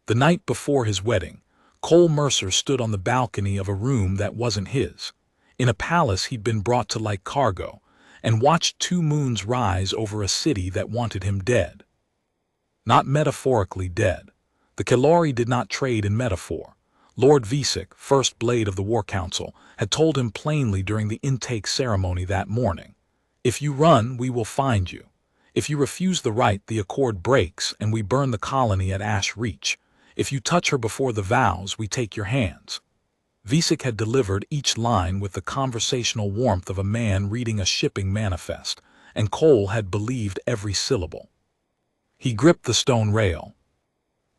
The night before his wedding, Cole Mercer stood on the balcony of a room that wasn't his, in a palace he'd been brought to like cargo, and watched two moons rise over a city that wanted him dead. Not metaphorically dead. The Kalori did not trade in metaphor. Lord Visick, First Blade of the War Council, had told him plainly during the intake ceremony that morning, "If you run, we will find you. If you refuse the right, the accord breaks, and we burn the colony at Ash Reach. If you touch her before the vows, we take your hands." Visick had delivered each line with the conversational warmth of a man reading a shipping manifest, and Cole had believed every syllable. He gripped the stone rail.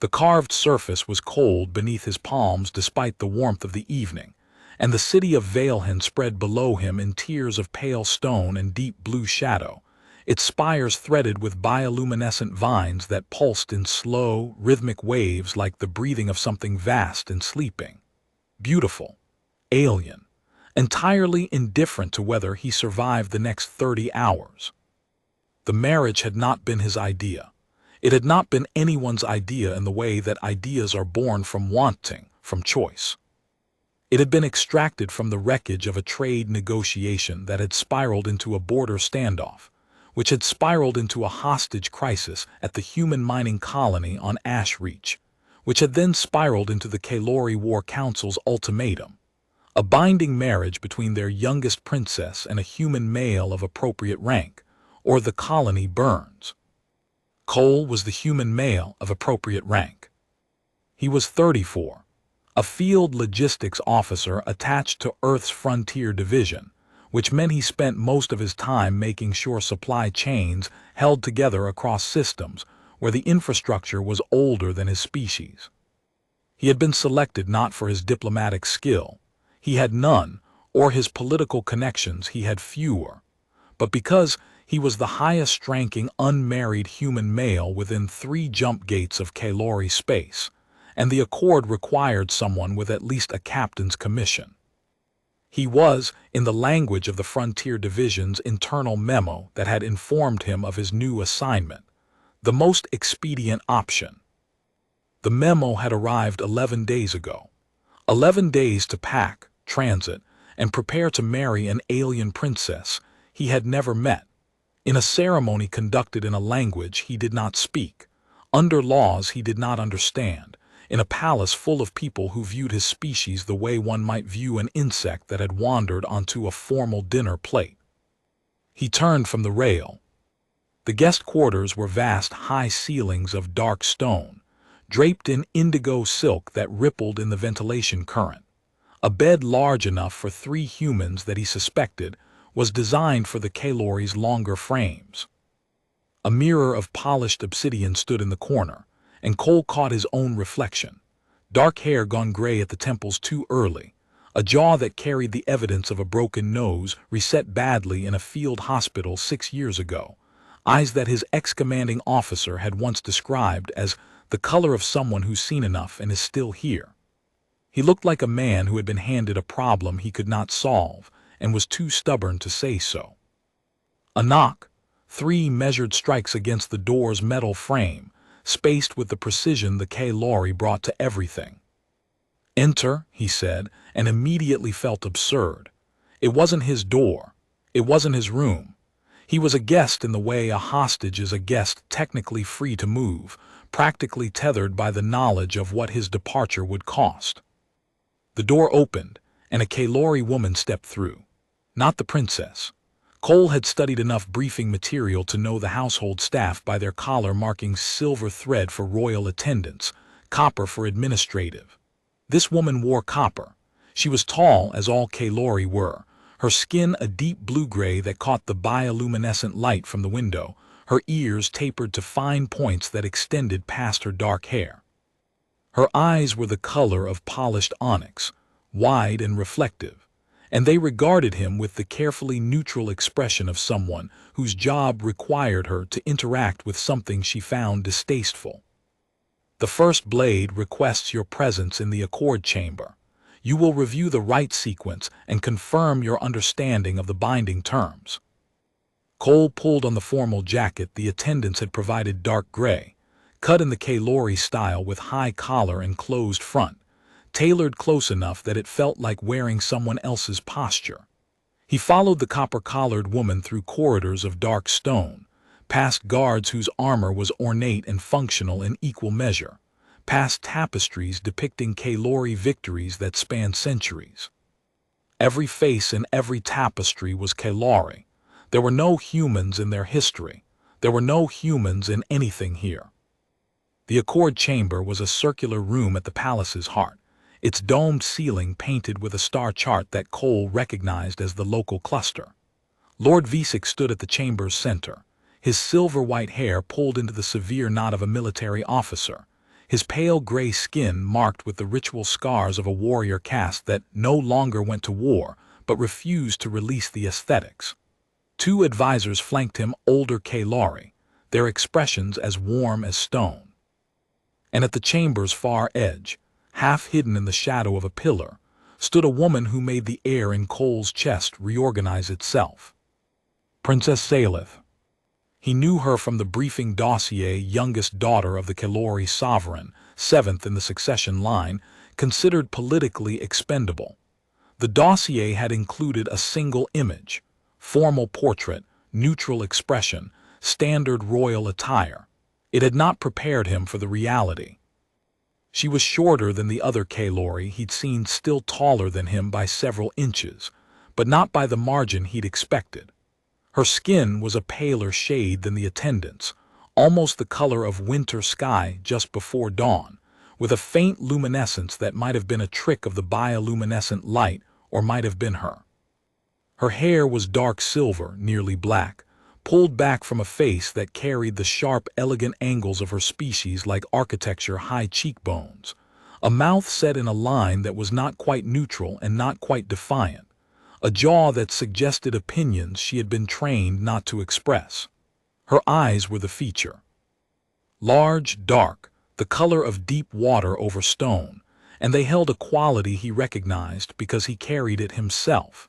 The carved surface was cold beneath his palms despite the warmth of the evening, and the city of Valehen spread below him in tiers of pale stone and deep blue shadow, its spires threaded with bioluminescent vines that pulsed in slow, rhythmic waves like the breathing of something vast and sleeping. Beautiful, alien, entirely indifferent to whether he survived the next 30 hours. The marriage had not been his idea. It had not been anyone's idea in the way that ideas are born from wanting, from choice. It had been extracted from the wreckage of a trade negotiation that had spiraled into a border standoff, which had spiraled into a hostage crisis at the human mining colony on Ash Reach, which had then spiraled into the Kalori War Council's ultimatum, a binding marriage between their youngest princess and a human male of appropriate rank, or the colony burns. Cole was the human male of appropriate rank. He was 34, a field logistics officer attached to Earth's Frontier Division, which meant he spent most of his time making sure supply chains held together across systems where the infrastructure was older than his species. He had been selected not for his diplomatic skill, he had none, or his political connections, he had fewer, but because he was the highest-ranking unmarried human male within 3 jump gates of Kalori space, and the accord required someone with at least a captain's commission. He was, in the language of the Frontier Division's internal memo that had informed him of his new assignment, the most expedient option. The memo had arrived 11 days ago. 11 days to pack, transit, and prepare to marry an alien princess he had never met, in a ceremony conducted in a language he did not speak, under laws he did not understand, in a palace full of people who viewed his species the way one might view an insect that had wandered onto a formal dinner plate. He turned from the rail. The guest quarters were vast high ceilings of dark stone, draped in indigo silk that rippled in the ventilation current. A bed large enough for 3 humans that he suspected was designed for the Kalori's longer frames. A mirror of polished obsidian stood in the corner, and Cole caught his own reflection. Dark hair gone gray at the temples too early, a jaw that carried the evidence of a broken nose reset badly in a field hospital 6 years ago, eyes that his ex-commanding officer had once described as the color of someone who's seen enough and is still here. He looked like a man who had been handed a problem he could not solve and was too stubborn to say so. A knock, 3 measured strikes against the door's metal frame, spaced with the precision the Kalori brought to everything. "Enter," he said, and immediately felt absurd. It wasn't his door. It wasn't his room. He was a guest in the way a hostage is a guest, technically free to move, practically tethered by the knowledge of what his departure would cost. The door opened, and a Kalori woman stepped through. Not the princess. Cole had studied enough briefing material to know the household staff by their collar marking silver thread for royal attendants, copper for administrative. This woman wore copper. She was tall, as all Kalori were, her skin a deep blue-gray that caught the bioluminescent light from the window, her ears tapered to fine points that extended past her dark hair. Her eyes were the color of polished onyx, wide and reflective, and they regarded him with the carefully neutral expression of someone whose job required her to interact with something she found distasteful. "The First Blade requests your presence in the accord chamber. You will review the right sequence and confirm your understanding of the binding terms." Cole pulled on the formal jacket the attendants had provided, dark gray, cut in the Kaylori style with high collar and closed front, tailored close enough that it felt like wearing someone else's posture. He followed the copper-collared woman through corridors of dark stone, past guards whose armor was ornate and functional in equal measure, past tapestries depicting Kaylori victories that spanned centuries. Every face in every tapestry was Kaylori. There were no humans in their history. There were no humans in anything here. The Accord Chamber was a circular room at the palace's heart, its domed ceiling painted with a star chart that Cole recognized as the local cluster. Lord Visick stood at the chamber's center, his silver-white hair pulled into the severe knot of a military officer, his pale gray skin marked with the ritual scars of a warrior caste that no longer went to war but refused to release the aesthetics. Two advisors flanked him, older Kaylori, their expressions as warm as stone. And at the chamber's far edge, half hidden in the shadow of a pillar, stood a woman who made the air in Cole's chest reorganize itself. Princess Salith. He knew her from the briefing dossier, youngest daughter of the Kaylori sovereign, seventh in the succession line, considered politically expendable. The dossier had included a single image, formal portrait, neutral expression, standard royal attire. It had not prepared him for the reality. She was shorter than the other Kaylori he'd seen, still taller than him by several inches, but not by the margin he'd expected. Her skin was a paler shade than the attendants, almost the color of winter sky just before dawn, with a faint luminescence that might have been a trick of the bioluminescent light or might have been her. Her hair was dark silver, nearly black, pulled back from a face that carried the sharp, elegant angles of her species like architecture, high cheekbones, a mouth set in a line that was not quite neutral and not quite defiant, a jaw that suggested opinions she had been trained not to express. Her eyes were the feature. Large, dark, the color of deep water over stone, and they held a quality he recognized because he carried it himself.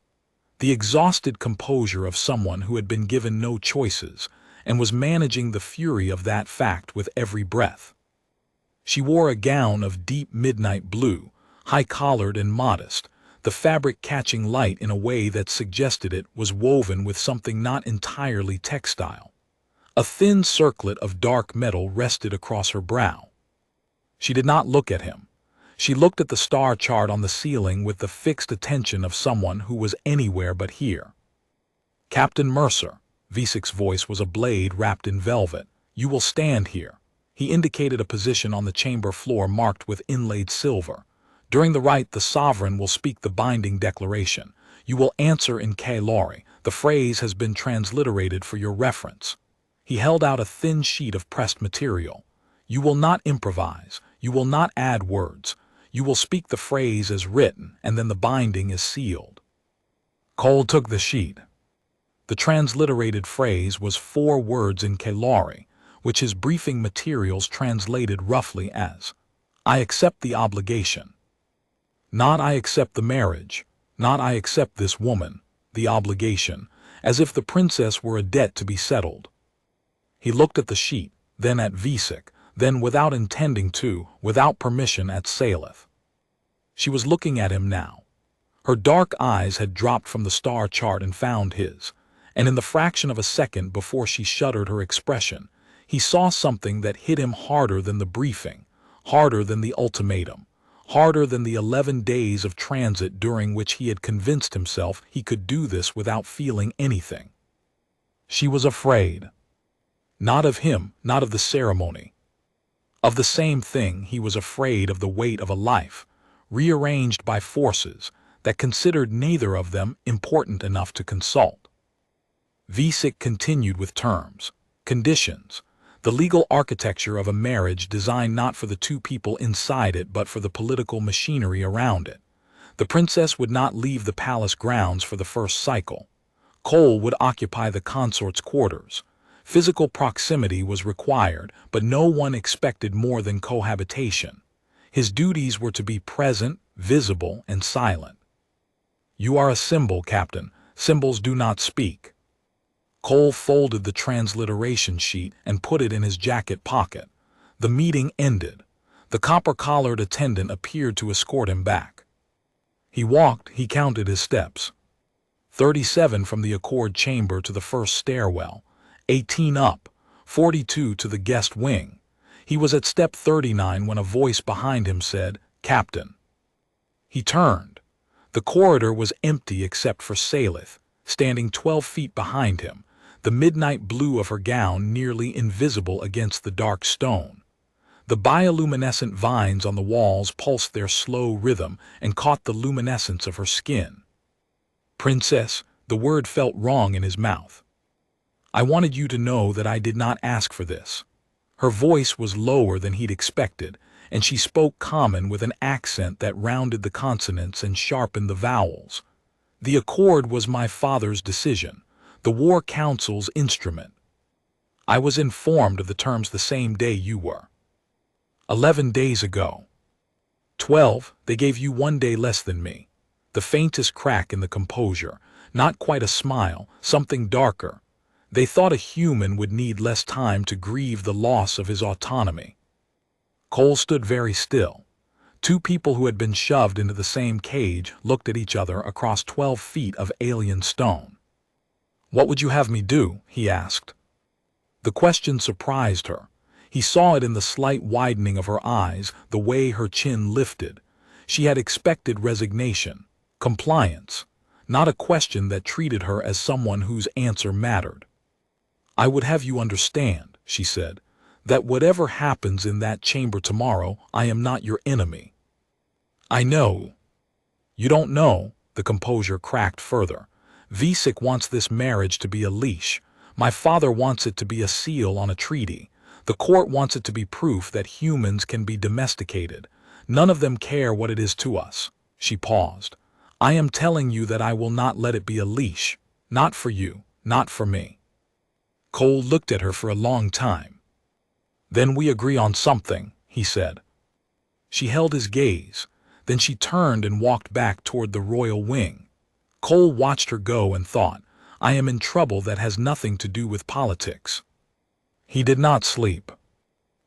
The exhausted composure of someone who had been given no choices and was managing the fury of that fact with every breath. She wore a gown of deep midnight blue, high-collared and modest, the fabric catching light in a way that suggested it was woven with something not entirely textile. A thin circlet of dark metal rested across her brow. She did not look at him. She looked at the star chart on the ceiling with the fixed attention of someone who was anywhere but here. Captain Mercer, Visick's voice was a blade wrapped in velvet. You will stand here. He indicated a position on the chamber floor marked with inlaid silver. During the rite, the sovereign will speak the binding declaration. You will answer in Kaylori. The phrase has been transliterated for your reference. He held out a thin sheet of pressed material. You will not improvise. You will not add words. You will speak the phrase as written, and then the binding is sealed. Cole took the sheet. The transliterated phrase was 4 words in Kaylori, which his briefing materials translated roughly as, I accept the obligation. Not I accept the marriage, not I accept this woman, the obligation, as if the princess were a debt to be settled. He looked at the sheet, then at Visick, then without intending to, without permission at Salith. She was looking at him now. Her dark eyes had dropped from the star chart and found his, and in the fraction of a second before she shuttered her expression, he saw something that hit him harder than the briefing, harder than the ultimatum, harder than the 11 days of transit during which he had convinced himself he could do this without feeling anything. She was afraid. Not of him, not of the ceremony. Of the same thing, he was afraid of the weight of a life, rearranged by forces that considered neither of them important enough to consult. Visick continued with terms, conditions, the legal architecture of a marriage designed not for the two people inside it but for the political machinery around it. The princess would not leave the palace grounds for the first cycle. Cole would occupy the consort's quarters. Physical proximity was required, but no one expected more than cohabitation. His duties were to be present, visible, and silent. You are a symbol, Captain. Symbols do not speak. Cole folded the transliteration sheet and put it in his jacket pocket. The meeting ended. The copper-collared attendant appeared to escort him back. He counted his steps. 37 from the Accord chamber to the first stairwell, 18 up, 42 to the guest wing. He was at step 39 when a voice behind him said, "Captain." He turned. The corridor was empty except for Salith, standing 12 feet behind him, the midnight blue of her gown nearly invisible against the dark stone. The bioluminescent vines on the walls pulsed their slow rhythm and caught the luminescence of her skin. "Princess," the word felt wrong in his mouth. "I wanted you to know that I did not ask for this." Her voice was lower than he'd expected, and she spoke common with an accent that rounded the consonants and sharpened the vowels. "The Accord was my father's decision, the War Council's instrument. I was informed of the terms the same day you were. 11 days ago. 12, they gave you 1 day less than me." The faintest crack in the composure, not quite a smile, something darker. They thought a human would need less time to grieve the loss of his autonomy. Cole stood very still. Two people who had been shoved into the same cage looked at each other across 12 feet of alien stone. "What would you have me do?" he asked. The question surprised her. He saw it in the slight widening of her eyes, the way her chin lifted. She had expected resignation, compliance, not a question that treated her as someone whose answer mattered. "I would have you understand," she said, "that whatever happens in that chamber tomorrow, I am not your enemy." "I know." "You don't know," the composure cracked further. "Visik wants this marriage to be a leash. My father wants it to be a seal on a treaty. The court wants it to be proof that humans can be domesticated. None of them care what it is to us." She paused. "I am telling you that I will not let it be a leash. Not for you, not for me." Cole looked at her for a long time. "Then we agree on something," he said. She held his gaze. Then she turned and walked back toward the royal wing. Cole watched her go and thought, "I am in trouble that has nothing to do with politics." He did not sleep.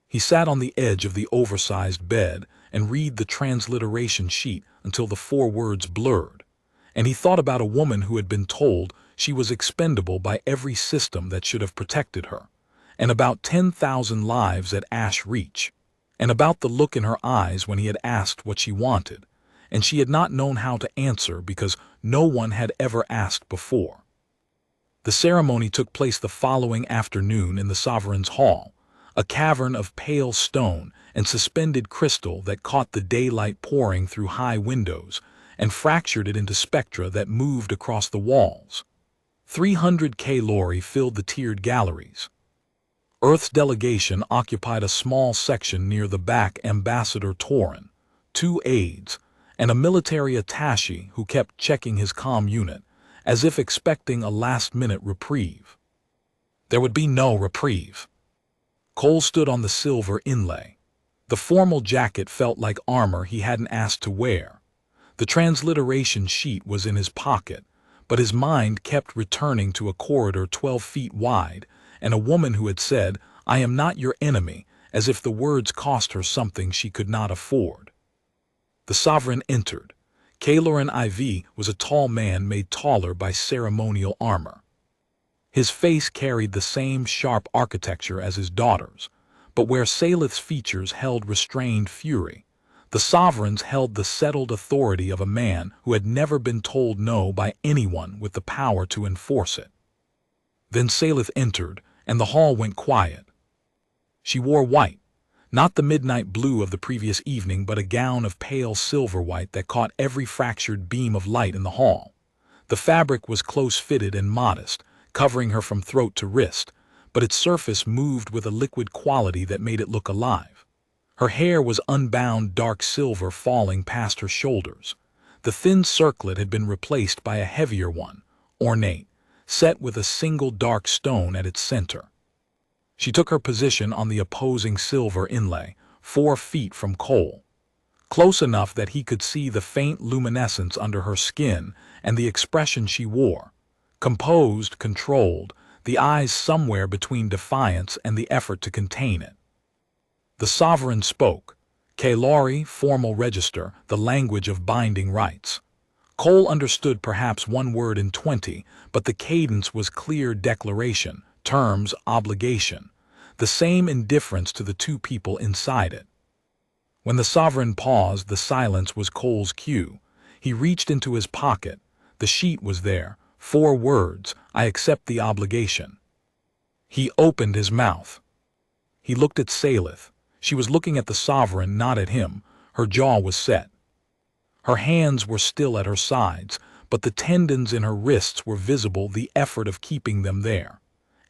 He sat on the edge of the oversized bed and read the transliteration sheet until the 4 words blurred. And he thought about a woman who had been told she was expendable by every system that should have protected her, and about 10,000 lives at Ash Reach, and about the look in her eyes when he had asked what she wanted, and she had not known how to answer because no one had ever asked before. The ceremony took place the following afternoon in the Sovereign's Hall, a cavern of pale stone and suspended crystal that caught the daylight pouring through high windows and fractured it into spectra that moved across the walls. 300 Kalori filled the tiered galleries. Earth's delegation occupied a small section near the back. Ambassador Torin, 2 aides, and a military attaché who kept checking his comm unit, as if expecting a last-minute reprieve. There would be no reprieve. Cole stood on the silver inlay. The formal jacket felt like armor he hadn't asked to wear. The transliteration sheet was in his pocket, but his mind kept returning to a corridor 12 feet wide and a woman who had said, "I am not your enemy," as if the words cost her something she could not afford. The Sovereign entered. Kaloran IV was a tall man made taller by ceremonial armor. His face carried the same sharp architecture as his daughter's, but where Salith's features held restrained fury, the Sovereign's held the settled authority of a man who had never been told no by anyone with the power to enforce it. Then Salith entered, and the hall went quiet. She wore white, not the midnight blue of the previous evening, but a gown of pale silver white that caught every fractured beam of light in the hall. The fabric was close-fitted and modest, covering her from throat to wrist, but its surface moved with a liquid quality that made it look alive. Her hair was unbound dark silver falling past her shoulders. The thin circlet had been replaced by a heavier one, ornate, set with a single dark stone at its center. She took her position on the opposing silver inlay, 4 feet from Cole, close enough that he could see the faint luminescence under her skin and the expression she wore, composed, controlled, the eyes somewhere between defiance and the effort to contain it. The sovereign spoke. Kailari, formal register, the language of binding rights. Cole understood perhaps one word in 20, but the cadence was clear declaration, terms, obligation. The same indifference to the two people inside it. When the sovereign paused, the silence was Cole's cue. He reached into his pocket. The sheet was there. 4 words, I accept the obligation. He opened his mouth. He looked at Salith. She was looking at the sovereign, not at him. Her jaw was set. Her hands were still at her sides, but the tendons in her wrists were visible, the effort of keeping them there.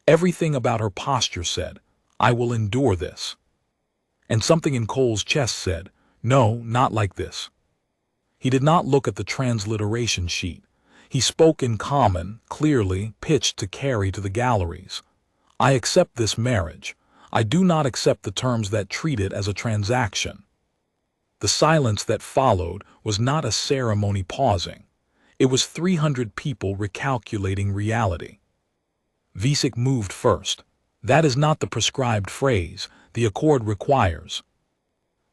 Everything about her posture said, I will endure this. And something in Cole's chest said, no, not like this. He did not look at the transliteration sheet. He spoke in common, clearly, pitched to carry to the galleries. I accept this marriage. I do not accept the terms that treat it as a transaction. The silence that followed was not a ceremony pausing. It was 300 people recalculating reality. Visik moved first. That is not the prescribed phrase. The accord requires.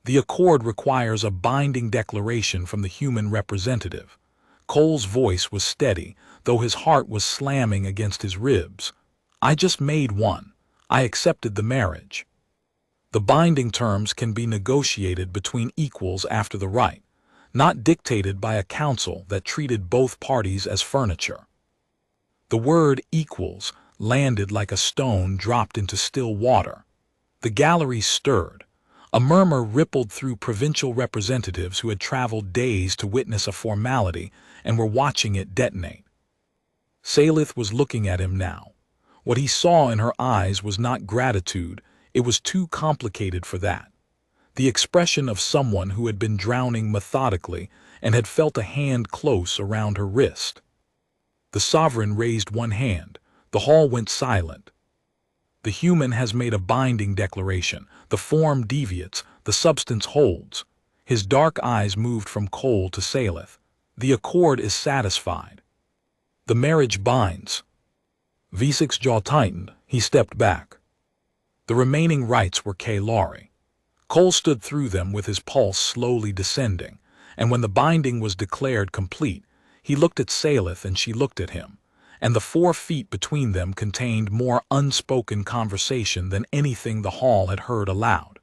The accord requires a binding declaration from the human representative. Cole's voice was steady, though his heart was slamming against his ribs. I just made one. I accepted the marriage. The binding terms can be negotiated between equals after the rite, not dictated by a council that treated both parties as furniture. The word equals landed like a stone dropped into still water. The gallery stirred. A murmur rippled through provincial representatives who had traveled days to witness a formality and were watching it detonate. Salith was looking at him now. What he saw in her eyes was not gratitude. It was too complicated for that. The expression of someone who had been drowning methodically and had felt a hand close around her wrist. The sovereign raised one hand. The hall went silent. The human has made a binding declaration. The form deviates, the substance holds. His dark eyes moved from Cole to Salith. The accord is satisfied. The marriage binds. Visik's jaw tightened. He stepped back. The remaining rites were Kailari. Cole stood through them with his pulse slowly descending, and when the binding was declared complete, he looked at Salith and she looked at him, and the 4 feet between them contained more unspoken conversation than anything the hall had heard aloud.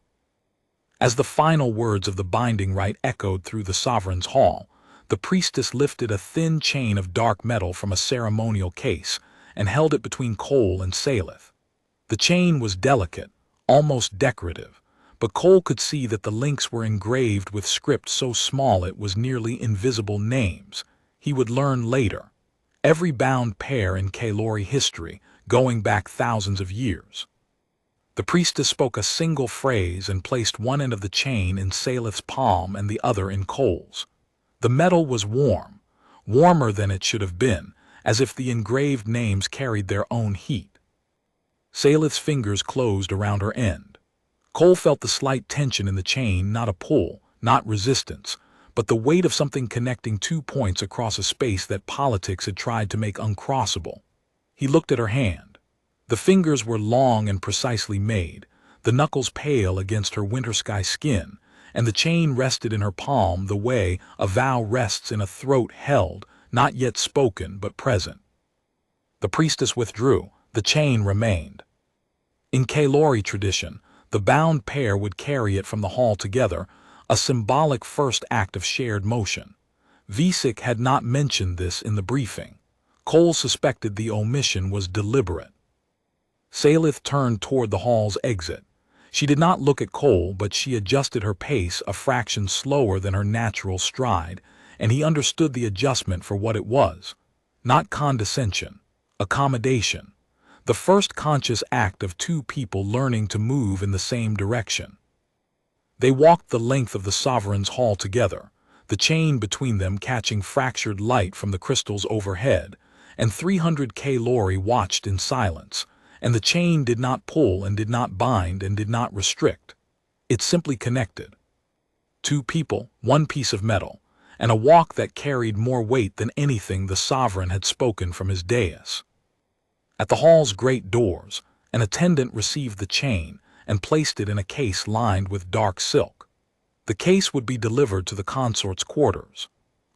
As the final words of the binding rite echoed through the sovereign's hall, the priestess lifted a thin chain of dark metal from a ceremonial case and held it between Cole and Salith. The chain was delicate, almost decorative, but Cole could see that the links were engraved with script so small it was nearly invisible, names he would learn later. Every bound pair in Kailari history, going back thousands of years. The priestess spoke a single phrase and placed one end of the chain in Salith's palm and the other in Cole's. The metal was warm, warmer than it should have been, as if the engraved names carried their own heat. Salith's fingers closed around her end. Cole felt the slight tension in the chain, not a pull, not resistance, but the weight of something connecting 2 points across a space that politics had tried to make uncrossable. He looked at her hand. The fingers were long and precisely made, the knuckles pale against her winter sky skin, and the chain rested in her palm the way a vow rests in a throat held, not yet spoken but present. The priestess withdrew. The chain remained. In Kailari tradition, the bound pair would carry it from the hall together, a symbolic first act of shared motion. Visik had not mentioned this in the briefing. Cole suspected the omission was deliberate. Salith turned toward the hall's exit. She did not look at Cole, but she adjusted her pace a fraction slower than her natural stride, and he understood the adjustment for what it was. Not condescension, accommodation. The first conscious act of 2 people learning to move in the same direction. They walked the length of the sovereign's hall together, the chain between them catching fractured light from the crystals overhead, and 300 Kailari watched in silence, and the chain did not pull and did not bind and did not restrict. It simply connected. 2 people, 1 piece of metal, and a walk that carried more weight than anything the sovereign had spoken from his dais. At the hall's great doors, an attendant received the chain, and placed it in a case lined with dark silk. The case would be delivered to the consort's quarters.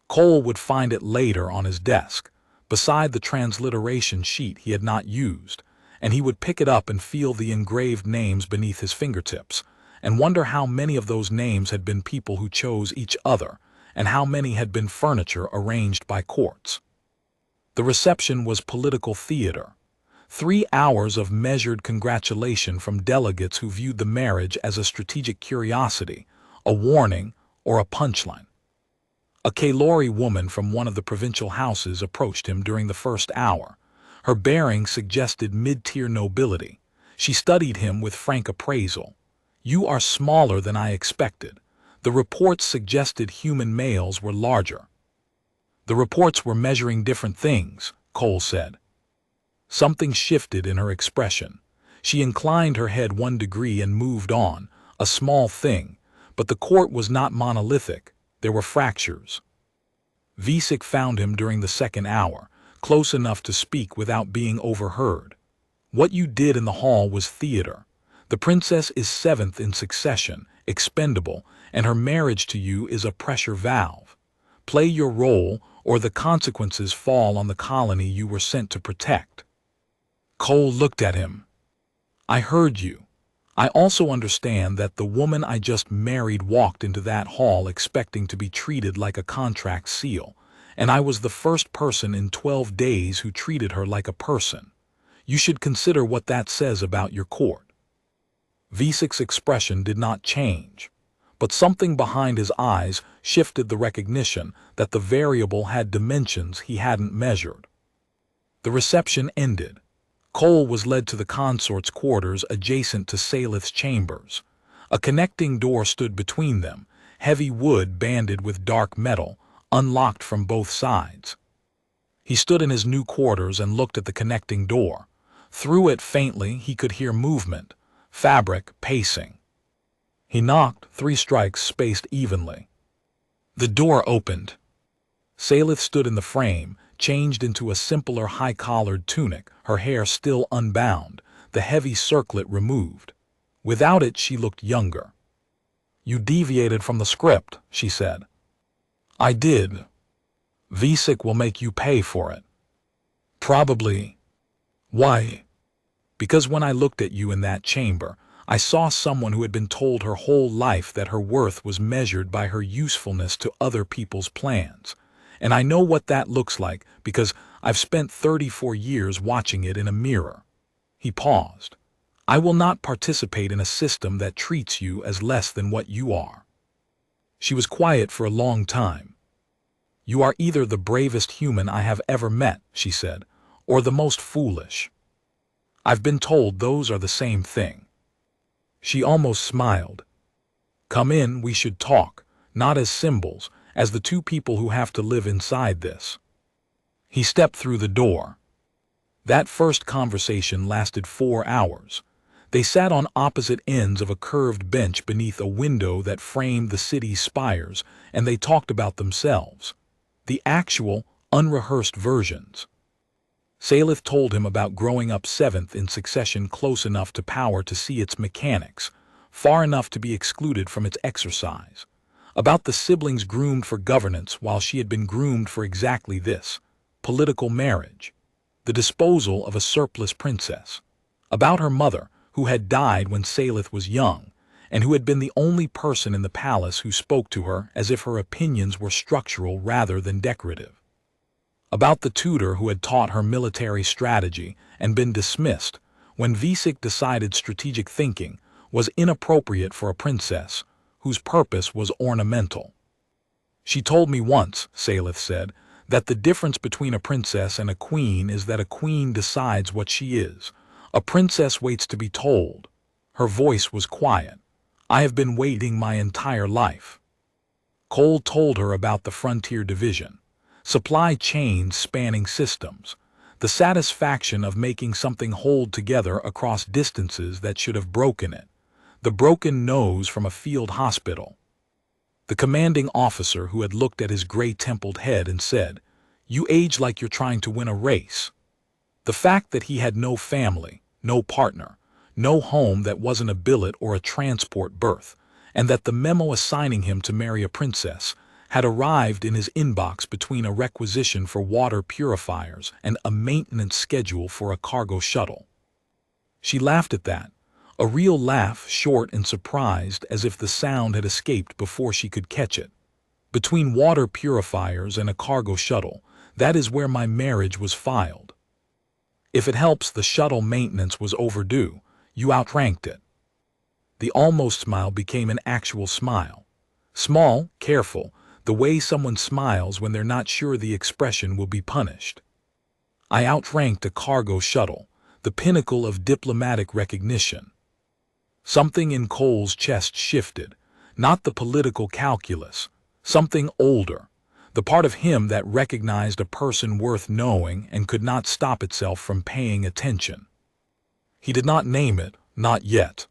Cole would find it later on his desk, beside the transliteration sheet he had not used, and he would pick it up and feel the engraved names beneath his fingertips, and wonder how many of those names had been people who chose each other, and how many had been furniture arranged by courts. The reception was political theater. 3 hours of measured congratulation from delegates who viewed the marriage as a strategic curiosity, a warning, or a punchline. A Kalori woman from one of the provincial houses approached him during the first hour. Her bearing suggested mid-tier nobility. She studied him with frank appraisal. "You are smaller than I expected. The reports suggested human males were larger." "The reports were measuring different things," Cole said. Something shifted in her expression. She inclined her head 1 degree and moved on, a small thing, but the court was not monolithic. There were fractures. Visik found him during the second hour, close enough to speak without being overheard. "What you did in the hall was theater. The princess is 7th in succession, expendable, and her marriage to you is a pressure valve. Play your role, or the consequences fall on the colony you were sent to protect." Cole looked at him. "I heard you. I also understand that the woman I just married walked into that hall expecting to be treated like a contract seal, and I was the first person in 12 days who treated her like a person. You should consider what that says about your court." Visik's expression did not change, but something behind his eyes shifted the recognition that the variable had dimensions he hadn't measured. The reception ended. Cole was led to the consort's quarters adjacent to Salith's chambers. A connecting door stood between them, heavy wood banded with dark metal, unlocked from both sides. He stood in his new quarters and looked at the connecting door. Through it faintly he could hear movement, fabric pacing. He knocked, 3 strikes spaced evenly. The door opened. Salith stood in the frame, changed into a simpler high-collared tunic, her hair still unbound, the heavy circlet removed. Without it she looked younger. "You deviated from the script," she said. "I did. Visik will make you pay for it." "Probably." "Why?" "Because when I looked at you in that chamber, I saw someone who had been told her whole life that her worth was measured by her usefulness to other people's plans. And I know what that looks like because I've spent 34 years watching it in a mirror." He paused. "I will not participate in a system that treats you as less than what you are." She was quiet for a long time. "You are either the bravest human I have ever met," she said, "or the most foolish. I've been told those are the same thing." She almost smiled. "Come in, we should talk, not as symbols, as the 2 people who have to live inside this." He stepped through the door. That first conversation lasted 4 hours. They sat on opposite ends of a curved bench beneath a window that framed the city's spires, and they talked about themselves. The actual, unrehearsed versions. Salith told him about growing up 7th in succession, close enough to power to see its mechanics, far enough to be excluded from its exercise. About the siblings groomed for governance while she had been groomed for exactly this, political marriage. The disposal of a surplus princess. About her mother, who had died when Salith was young, and who had been the only person in the palace who spoke to her as if her opinions were structural rather than decorative. About the tutor who had taught her military strategy and been dismissed when Visik decided strategic thinking was inappropriate for a princess whose purpose was ornamental. "She told me once," Salith said, "that the difference between a princess and a queen is that a queen decides what she is. A princess waits to be told." Her voice was quiet. "I have been waiting my entire life." Cole told her about the frontier division. Supply chains spanning systems. The satisfaction of making something hold together across distances that should have broken it. The broken nose from a field hospital. The commanding officer who had looked at his gray-templed head and said, "You age like you're trying to win a race." The fact that he had no family, no partner, no home that wasn't a billet or a transport berth, and that the memo assigning him to marry a princess had arrived in his inbox between a requisition for water purifiers and a maintenance schedule for a cargo shuttle. She laughed at that, a real laugh, short and surprised, as if the sound had escaped before she could catch it. Between water purifiers and a cargo shuttle, that is where my marriage was filed. If it helps, the shuttle maintenance was overdue. You outranked it. The almost smile became an actual smile. Small, careful, the way someone smiles when they're not sure the expression will be punished. I outranked a cargo shuttle, the pinnacle of diplomatic recognition. Something in Cole's chest shifted, not the political calculus, something older, the part of him that recognized a person worth knowing and could not stop itself from paying attention. He did not name it, not yet.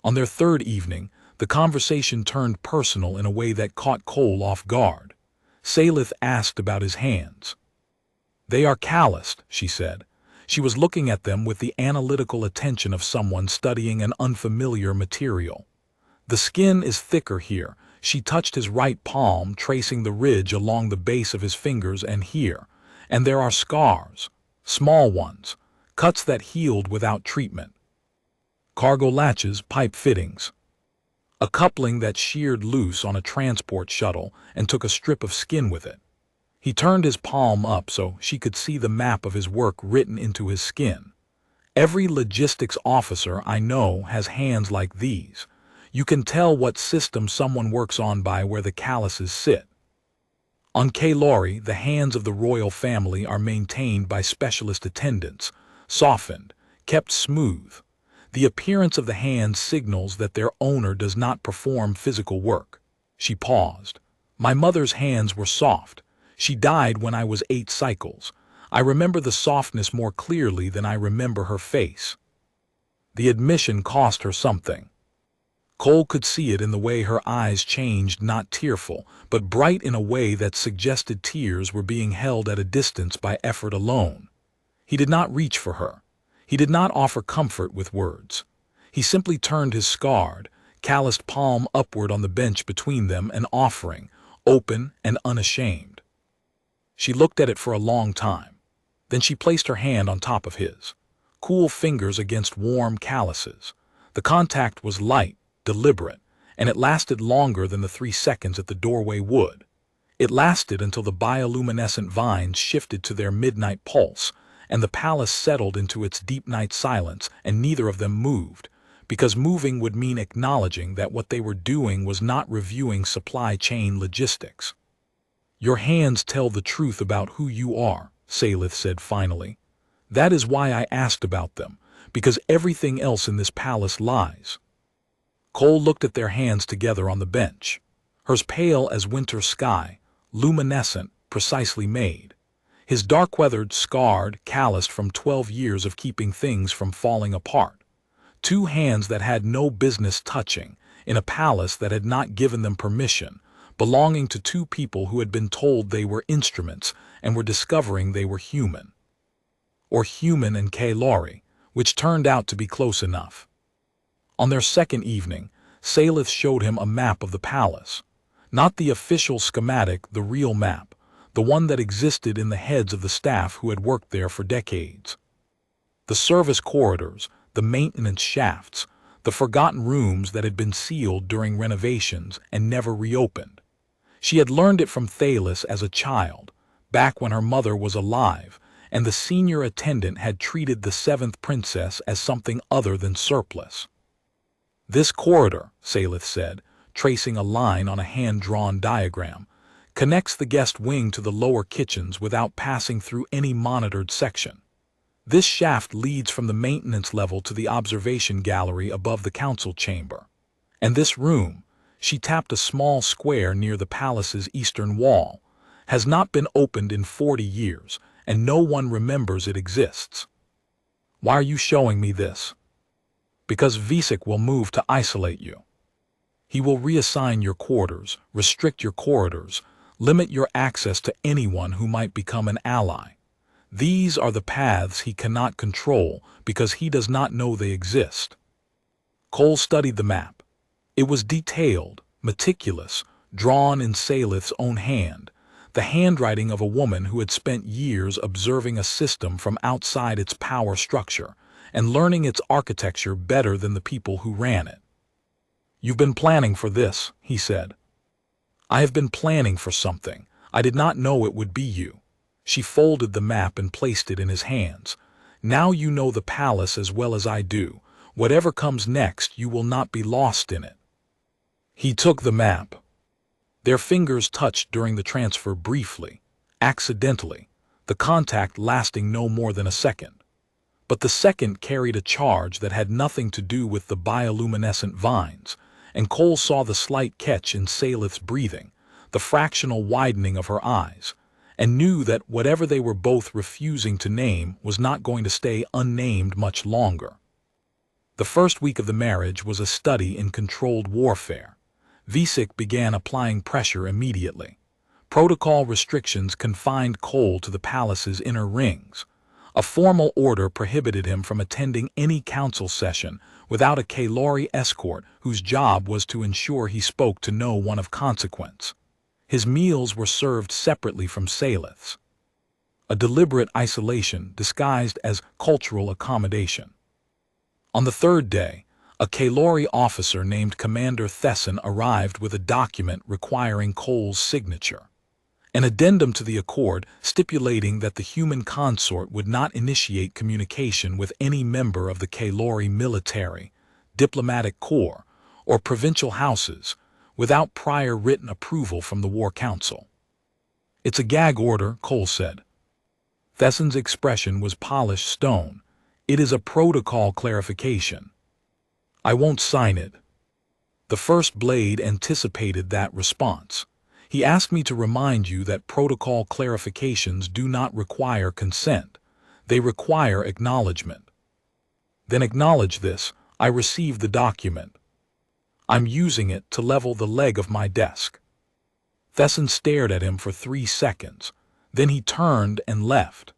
On their third evening, the conversation turned personal in a way that caught Cole off guard. Salith asked about his hands. "They are calloused," she said. She was looking at them with the analytical attention of someone studying an unfamiliar material. "The skin is thicker here." She touched his right palm, tracing the ridge along the base of his fingers, and here. "And there are scars, small ones, cuts that healed without treatment. Cargo latches, pipe fittings. A coupling that sheared loose on a transport shuttle and took a strip of skin with it." He turned his palm up so she could see the map of his work written into his skin. "Every logistics officer I know has hands like these. You can tell what system someone works on by where the calluses sit. On Kaylori, the hands of the royal family are maintained by specialist attendants, softened, kept smooth. The appearance of the hands signals that their owner does not perform physical work." She paused. "My mother's hands were soft. She died when I was 8 cycles. I remember the softness more clearly than I remember her face." The admission cost her something. Cole could see it in the way her eyes changed, not tearful, but bright in a way that suggested tears were being held at a distance by effort alone. He did not reach for her. He did not offer comfort with words. He simply turned his scarred, calloused palm upward on the bench between them, an offering, open and unashamed. She looked at it for a long time. Then she placed her hand on top of his, cool fingers against warm calluses. The contact was light, deliberate, and it lasted longer than the 3 seconds at the doorway would. It lasted until the bioluminescent vines shifted to their midnight pulse, and the palace settled into its deep night silence, and neither of them moved, because moving would mean acknowledging that what they were doing was not reviewing supply chain logistics. "Your hands tell the truth about who you are," Salith said finally. "That is why I asked about them, because everything else in this palace lies." Cole looked at their hands together on the bench, hers pale as winter sky, luminescent, precisely made. His dark-weathered, scarred, calloused from 12 years of keeping things from falling apart. 2 hands that had no business touching, in a palace that had not given them permission, belonging to 2 people who had been told they were instruments and were discovering they were human. Or human and Kaylori, which turned out to be close enough. On their second evening, Salith showed him a map of the palace. Not the official schematic, the real map, the one that existed in the heads of the staff who had worked there for decades. The service corridors, the maintenance shafts, the forgotten rooms that had been sealed during renovations and never reopened. She had learned it from Thalis as a child, back when her mother was alive, and the senior attendant had treated the 7th princess as something other than surplus. "This corridor," Salith said, tracing a line on a hand-drawn diagram, "connects the guest wing to the lower kitchens without passing through any monitored section. This shaft leads from the maintenance level to the observation gallery above the council chamber. And this room," she tapped a small square near the palace's eastern wall, "has not been opened in 40 years, and no one remembers it exists." "Why are you showing me this?" "Because Visek will move to isolate you. He will reassign your quarters, restrict your corridors, limit your access to anyone who might become an ally. These are the paths he cannot control because he does not know they exist. Cole studied the map. It was detailed, meticulous, drawn in Salith's own hand, the handwriting of a woman who had spent years observing a system from outside its power structure and learning its architecture better than the people who ran it. "You've been planning for this," he said. "I have been planning for something. I did not know it would be you." She folded the map and placed it in his hands. "Now you know the palace as well as I do. Whatever comes next, you will not be lost in it." He took the map. Their fingers touched during the transfer briefly, accidentally, the contact lasting no more than a second. But the second carried a charge that had nothing to do with the bioluminescent vines, and Cole saw the slight catch in Salith's breathing, the fractional widening of her eyes, and knew that whatever they were both refusing to name was not going to stay unnamed much longer. The first week of the marriage was a study in controlled warfare. Visik began applying pressure immediately. Protocol restrictions confined Cole to the palace's inner rings. A formal order prohibited him from attending any council session without a Kaylori escort whose job was to ensure he spoke to no one of consequence. His meals were served separately from Salith's. A deliberate isolation disguised as cultural accommodation. On the third day, a Kaylori officer named Commander Thesson arrived with a document requiring Cole's signature. An addendum to the accord stipulating that the human consort would not initiate communication with any member of the Kaylori military, diplomatic corps, or provincial houses without prior written approval from the War Council. "It's a gag order," Cole said. Thesson's expression was polished stone. "It is a protocol clarification. I won't sign it." The First Blade anticipated that response. "He asked me to remind you that protocol clarifications do not require consent. They require acknowledgement." "Then acknowledge this. I received the document. I'm using it to level the leg of my desk." Thesson stared at him for 3 seconds. Then he turned and left.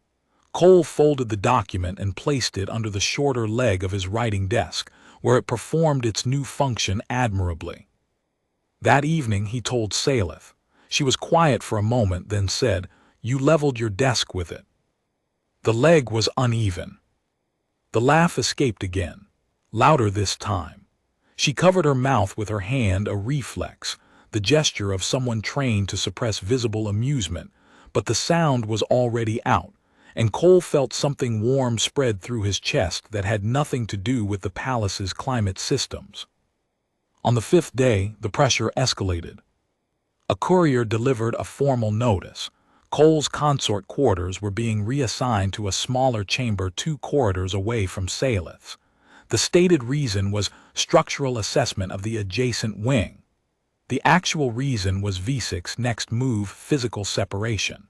Cole folded the document and placed it under the shorter leg of his writing desk, where it performed its new function admirably. That evening he told Salith. She was quiet for a moment, then said, "You leveled your desk with it." The leg was uneven. The laugh escaped again, louder this time. She covered her mouth with her hand, a reflex, the gesture of someone trained to suppress visible amusement, but the sound was already out, and Cole felt something warm spread through his chest that had nothing to do with the palace's climate systems. On the 5th day, the pressure escalated. A courier delivered a formal notice. Cole's consort quarters were being reassigned to a smaller chamber 2 corridors away from Salith's. The stated reason was structural assessment of the adjacent wing. The actual reason was Visik's next move, physical separation.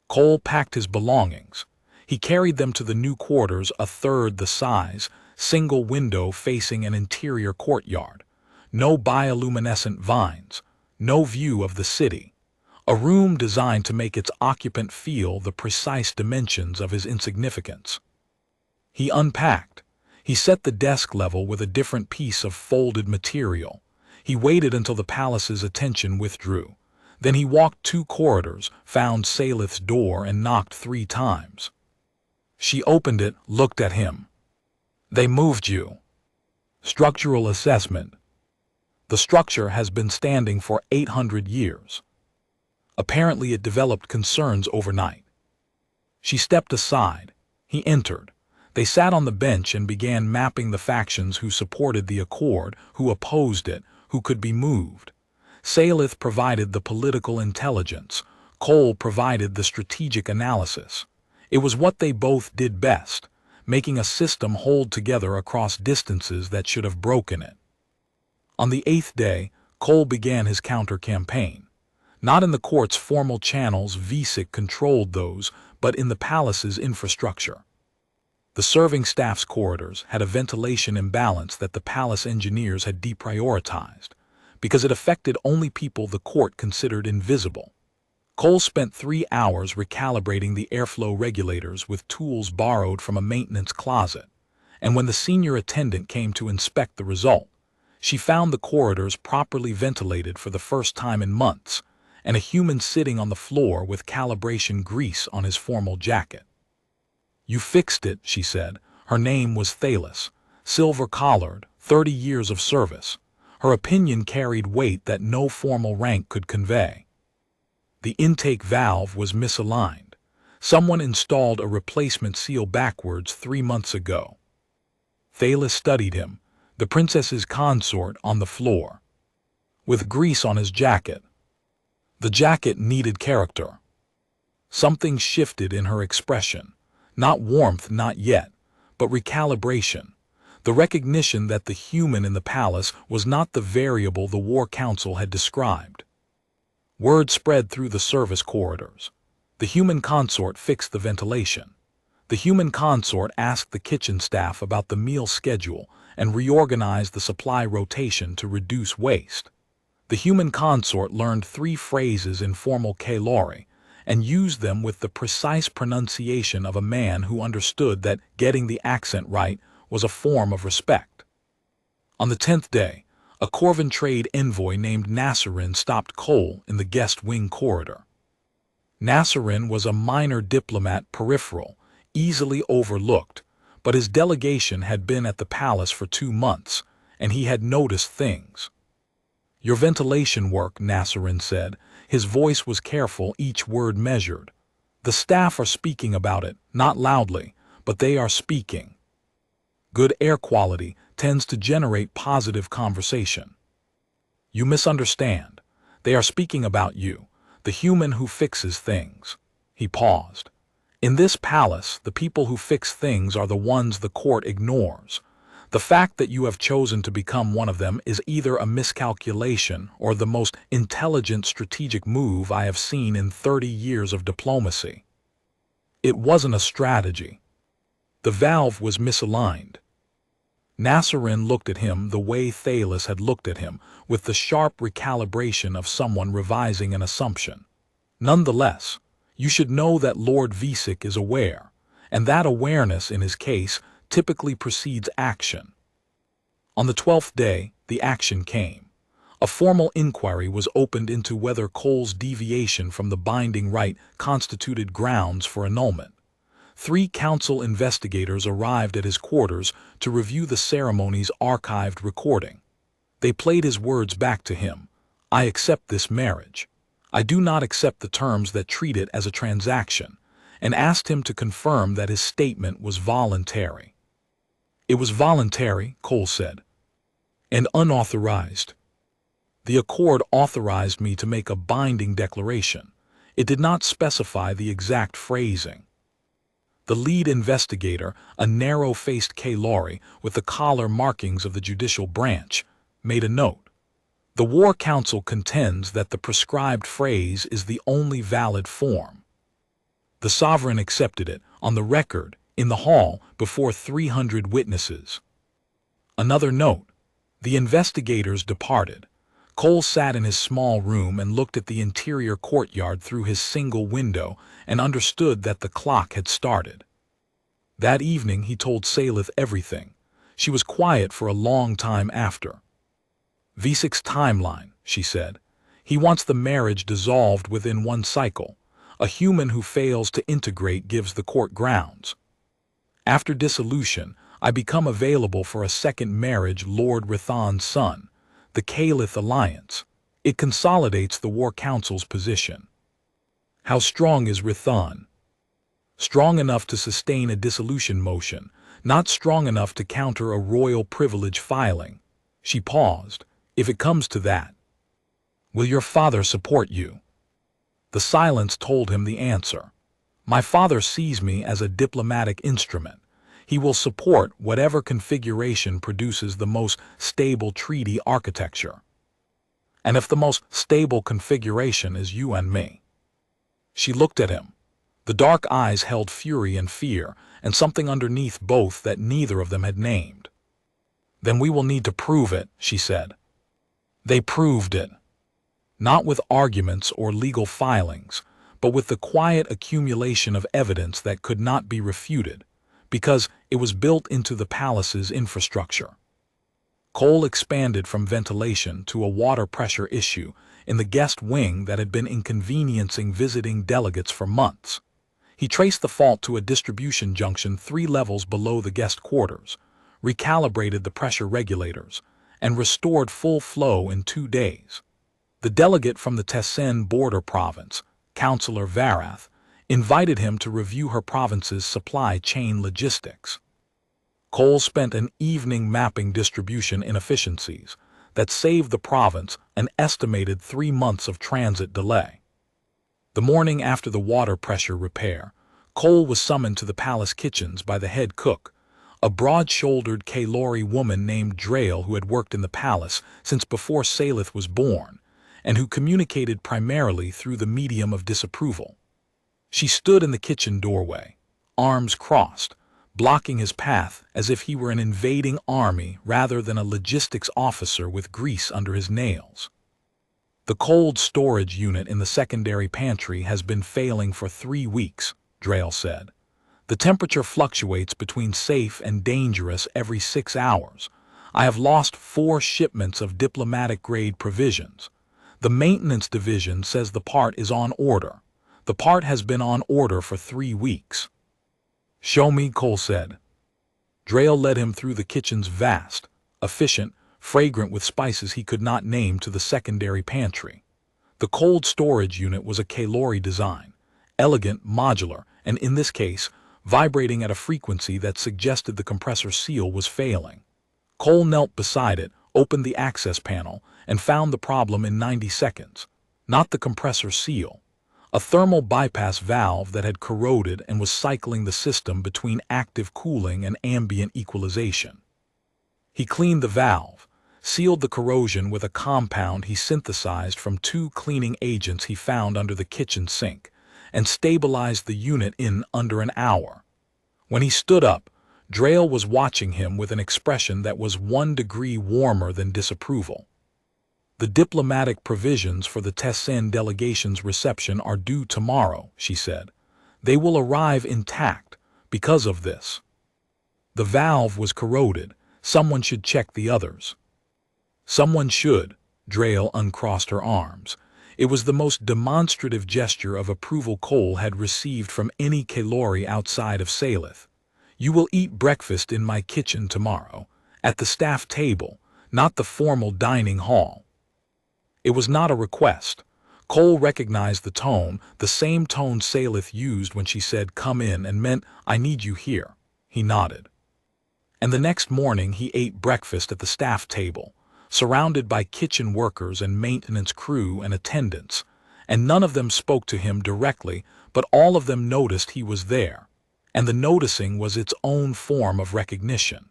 Cole packed his belongings. He carried them to the new quarters, a third the size, single window facing an interior courtyard. No bioluminescent vines. No view of the city. A room designed to make its occupant feel the precise dimensions of his insignificance. He unpacked. He set the desk level with a different piece of folded material. He waited until the palace's attention withdrew. Then he walked 2 corridors, found Salith's door, and knocked 3 times. She opened it, looked at him. "They moved you." "Structural assessment." "The structure has been standing for 800 years. Apparently it developed concerns overnight." She stepped aside. He entered. They sat on the bench and began mapping the factions who supported the accord, who opposed it, who could be moved. Salith provided the political intelligence. Cole provided the strategic analysis. It was what they both did best, making a system hold together across distances that should have broken it. On the 8th day, Cole began his counter-campaign. Not in the court's formal channels, Visik controlled those, but in the palace's infrastructure. The serving staff's corridors had a ventilation imbalance that the palace engineers had deprioritized, because it affected only people the court considered invisible. Cole spent 3 hours recalibrating the airflow regulators with tools borrowed from a maintenance closet, and when the senior attendant came to inspect the result, she found the corridors properly ventilated for the first time in months, and a human sitting on the floor with calibration grease on his formal jacket. "You fixed it," she said. Her name was Thalis, silver-collared, 30 years of service. Her opinion carried weight that no formal rank could convey. The intake valve was misaligned. Someone installed a replacement seal backwards 3 months ago. Thalis studied him, the princess's consort, on the floor, with grease on his jacket. The jacket needed character. Something shifted in her expression. Not warmth, not yet, but recalibration. The recognition that the human in the palace was not the variable the War Council had described. Word spread through the service corridors. The human consort fixed the ventilation. The human consort asked the kitchen staff about the meal schedule and reorganized the supply rotation to reduce waste. The human consort learned 3 phrases in formal Kalori and used them with the precise pronunciation of a man who understood that getting the accent right was a form of respect. On the 10th day, a Corvan trade envoy named Nasserin stopped Cole in the guest wing corridor. Nasserin was a minor diplomat peripheral, easily overlooked, but his delegation had been at the palace for 2 months, and he had noticed things. "Your ventilation work," Nasserin said. His voice was careful, each word measured. "The staff are speaking about it, not loudly, but they are speaking. Good air quality tends to generate positive conversation. You misunderstand. They are speaking about you, the human who fixes things." He paused. "In this palace, the people who fix things are the ones the court ignores. The fact that you have chosen to become one of them is either a miscalculation or the most intelligent strategic move I have seen in 30 years of diplomacy." It wasn't a strategy. The valve was misaligned. Nasserin looked at him the way Thalis had looked at him, with the sharp recalibration of someone revising an assumption. "Nonetheless, you should know that Lord Visik is aware, and that awareness, in his case, typically precedes action." On the 12th day, the action came. A formal inquiry was opened into whether Cole's deviation from the binding rite constituted grounds for annulment. 3 council investigators arrived at his quarters to review the ceremony's archived recording. They played his words back to him. "I accept this marriage. I do not accept the terms that treat it as a transaction," and asked him to confirm that his statement was voluntary. "It was voluntary," Cole said, "and unauthorized. The accord authorized me to make a binding declaration. It did not specify the exact phrasing." The lead investigator, a narrow-faced Kalori with the collar markings of the judicial branch, made a note. "The War Council contends that the prescribed phrase is the only valid form." The sovereign accepted it, on the record, in the hall, before 300 witnesses. Another note. The investigators departed. Cole sat in his small room and looked at the interior courtyard through his single window and understood that the clock had started. That evening he told Salith everything. She was quiet for a long time after. "Visik's timeline," she said. "He wants the marriage dissolved within 1 cycle. A human who fails to integrate gives the court grounds. After dissolution, I become available for a second marriage, Lord Rithan's son. The Caliph alliance. It consolidates the War Council's position." "How strong is Rithan?" "Strong enough to sustain a dissolution motion, not strong enough to counter a royal privilege filing." She paused. "If it comes to that, will your father support you?" The silence told him the answer. "My father sees me as a diplomatic instrument. He will support whatever configuration produces the most stable treaty architecture. And if the most stable configuration is you and me." She looked at him. The dark eyes held fury and fear, and something underneath both that neither of them had named. "Then we will need to prove it," she said. They proved it. Not with arguments or legal filings, but with the quiet accumulation of evidence that could not be refuted, because it was built into the palace's infrastructure. Cole expanded from ventilation to a water pressure issue in the guest wing that had been inconveniencing visiting delegates for months. He traced the fault to a distribution junction 3 levels below the guest quarters, recalibrated the pressure regulators, and restored full flow in 2 days. The delegate from the Tessin border province, Councillor Varath, invited him to review her province's supply chain logistics. Cole spent an evening mapping distribution inefficiencies that saved the province an estimated 3 months of transit delay. The morning after the water pressure repair, Cole was summoned to the palace kitchens by the head cook, a broad-shouldered Kalori woman named Drayle who had worked in the palace since before Salith was born, and who communicated primarily through the medium of disapproval. She stood in the kitchen doorway, arms crossed, blocking his path as if he were an invading army rather than a logistics officer with grease under his nails. "The cold storage unit in the secondary pantry has been failing for 3 weeks, Drayle said. "The temperature fluctuates between safe and dangerous every 6 hours. I have lost 4 shipments of diplomatic-grade provisions. The maintenance division says the part is on order. The part has been on order for 3 weeks. "Show me," Cole said. Drayle led him through the kitchen's vast, efficient, fragrant with spices he could not name to the secondary pantry. The cold storage unit was a Kalori design, elegant, modular, and in this case, vibrating at a frequency that suggested the compressor seal was failing. Cole knelt beside it, opened the access panel, and found the problem in 90 seconds. Not the compressor seal. A thermal bypass valve that had corroded and was cycling the system between active cooling and ambient equalization. He cleaned the valve, sealed the corrosion with a compound he synthesized from 2 cleaning agents he found under the kitchen sink, and stabilized the unit in under an hour. When he stood up, Drayle was watching him with an expression that was 1 degree warmer than disapproval. "The diplomatic provisions for the Tessin delegation's reception are due tomorrow," she said. "They will arrive intact because of this. The valve was corroded. Someone should check the others." "Someone should," Drayle uncrossed her arms. It was the most demonstrative gesture of approval Cole had received from any Kalori outside of Salith. "You will eat breakfast in my kitchen tomorrow, at the staff table, not the formal dining hall." It was not a request. Cole recognized the tone, the same tone Salith used when she said, "Come in," and meant, "I need you here." He nodded. And the next morning he ate breakfast at the staff table, surrounded by kitchen workers and maintenance crew and attendants, and none of them spoke to him directly, but all of them noticed he was there, and the noticing was its own form of recognition.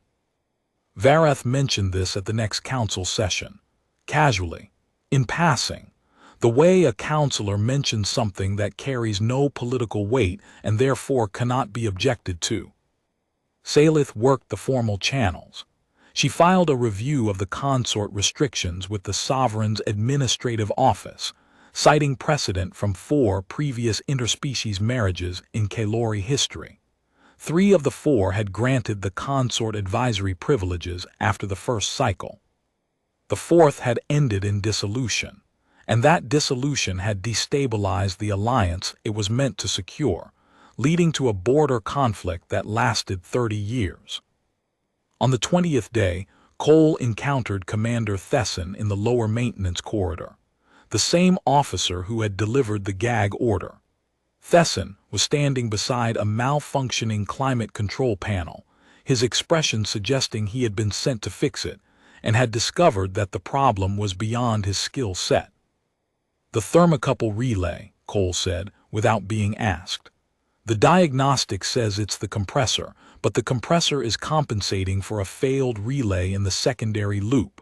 Varath mentioned this at the next council session, casually, in passing, the way a councillor mentions something that carries no political weight and therefore cannot be objected to. Salith worked the formal channels. She filed a review of the consort restrictions with the sovereign's administrative office, citing precedent from 4 previous interspecies marriages in Kalori history. 3 of the 4 had granted the consort advisory privileges after the first cycle. The 4th had ended in dissolution, and that dissolution had destabilized the alliance it was meant to secure, leading to a border conflict that lasted 30 years. On the 20th day, Cole encountered Commander Tessin in the lower maintenance corridor, the same officer who had delivered the gag order. Tessin was standing beside a malfunctioning climate control panel, his expression suggesting he had been sent to fix it, and had discovered that the problem was beyond his skill set. "The thermocouple relay," Cole said, without being asked. "The diagnostic says it's the compressor, but the compressor is compensating for a failed relay in the secondary loop.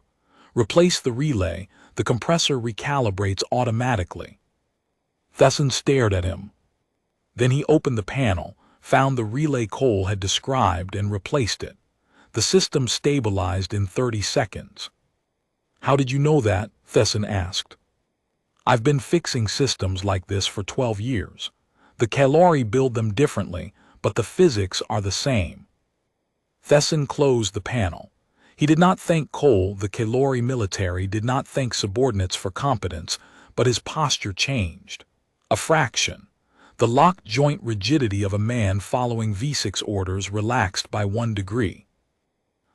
Replace the relay, the compressor recalibrates automatically." Tessin stared at him. Then he opened the panel, found the relay Cole had described, and replaced it. The system stabilized in 30 seconds. "How did you know that?" Tessin asked. I've been fixing systems like this for 12 years. The Kalori build them differently, but the physics are the same. Thesson closed the panel. He did not thank Cole. The Kalori military did not thank subordinates for competence, but his posture changed. A fraction. The locked joint rigidity of a man following V6 orders relaxed by 1 degree.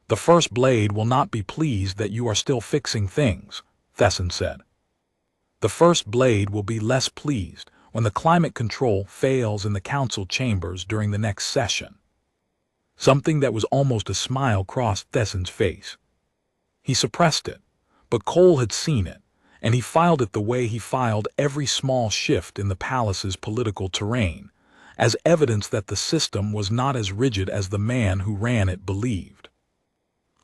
The first blade will not be pleased that you are still fixing things, Thesson said. The first blade will be less pleased when the climate control fails in the council chambers during the next session. Something that was almost a smile crossed Thesson's face. He suppressed it, but Cole had seen it, and he filed it the way he filed every small shift in the palace's political terrain, as evidence that the system was not as rigid as the man who ran it believed.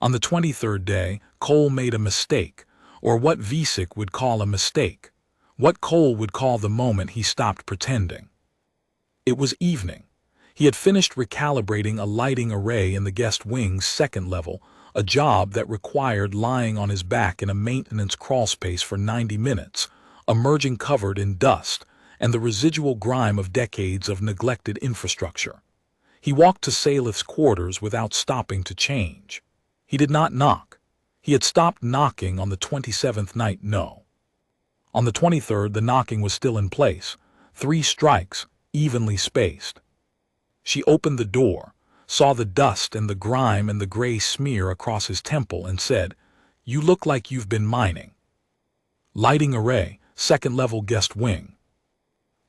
On the 23rd day, Cole made a mistake, or what Visick would call a mistake, what Cole would call the moment he stopped pretending. It was evening. He had finished recalibrating a lighting array in the guest wing's second level, a job that required lying on his back in a maintenance crawlspace for 90 minutes, emerging covered in dust and the residual grime of decades of neglected infrastructure. He walked to Salith's quarters without stopping to change. He did not knock. He had stopped knocking on the 27th night, no. On the 23rd, the knocking was still in place, 3 strikes, evenly spaced. She opened the door, saw the dust and the grime and the gray smear across his temple, and said, "You look like you've been mining." Lighting array, second-level guest wing.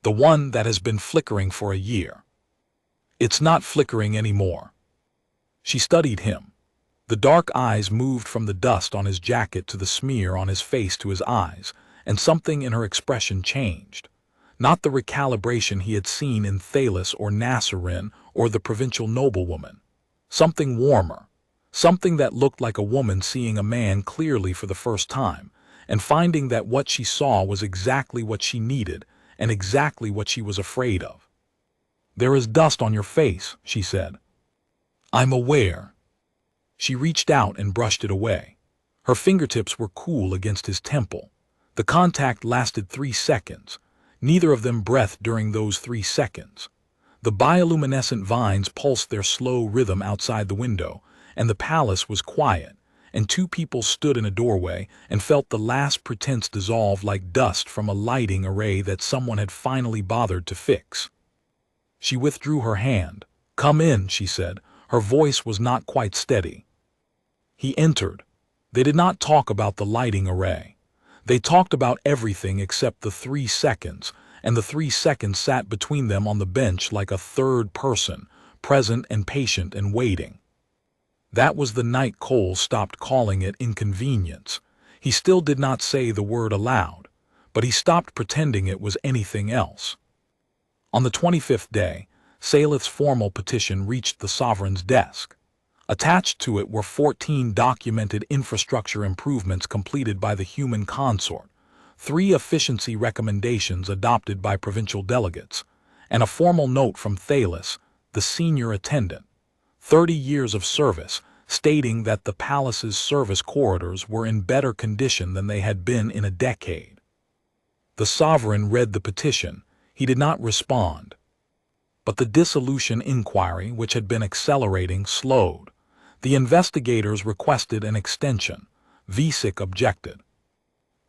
The one that has been flickering for a year. It's not flickering anymore. She studied him. The dark eyes moved from the dust on his jacket to the smear on his face to his eyes, and something in her expression changed. Not the recalibration he had seen in Thalis or Nasserin or the provincial noblewoman. Something warmer. Something that looked like a woman seeing a man clearly for the first time, and finding that what she saw was exactly what she needed and exactly what she was afraid of. "There is dust on your face," she said. "I'm aware." She reached out and brushed it away. Her fingertips were cool against his temple. The contact lasted 3 seconds. Neither of them breathed during those 3 seconds. The bioluminescent vines pulsed their slow rhythm outside the window, and the palace was quiet, and 2 people stood in a doorway and felt the last pretense dissolve like dust from a lighting array that someone had finally bothered to fix. She withdrew her hand. "Come in," she said. Her voice was not quite steady. He entered. They did not talk about the lighting array. They talked about everything except the 3 seconds, and the 3 seconds sat between them on the bench like a third person, present and patient and waiting. That was the night Cole stopped calling it inconvenience. He still did not say the word aloud, but he stopped pretending it was anything else. On the 25th day, Salith's formal petition reached the sovereign's desk. Attached to it were 14 documented infrastructure improvements completed by the human consort, 3 efficiency recommendations adopted by provincial delegates, and a formal note from Thalis, the senior attendant, 30 years of service, stating that the palace's service corridors were in better condition than they had been in a decade. The sovereign read the petition. He did not respond. But the dissolution inquiry, which had been accelerating, slowed. The investigators requested an extension. Visick objected.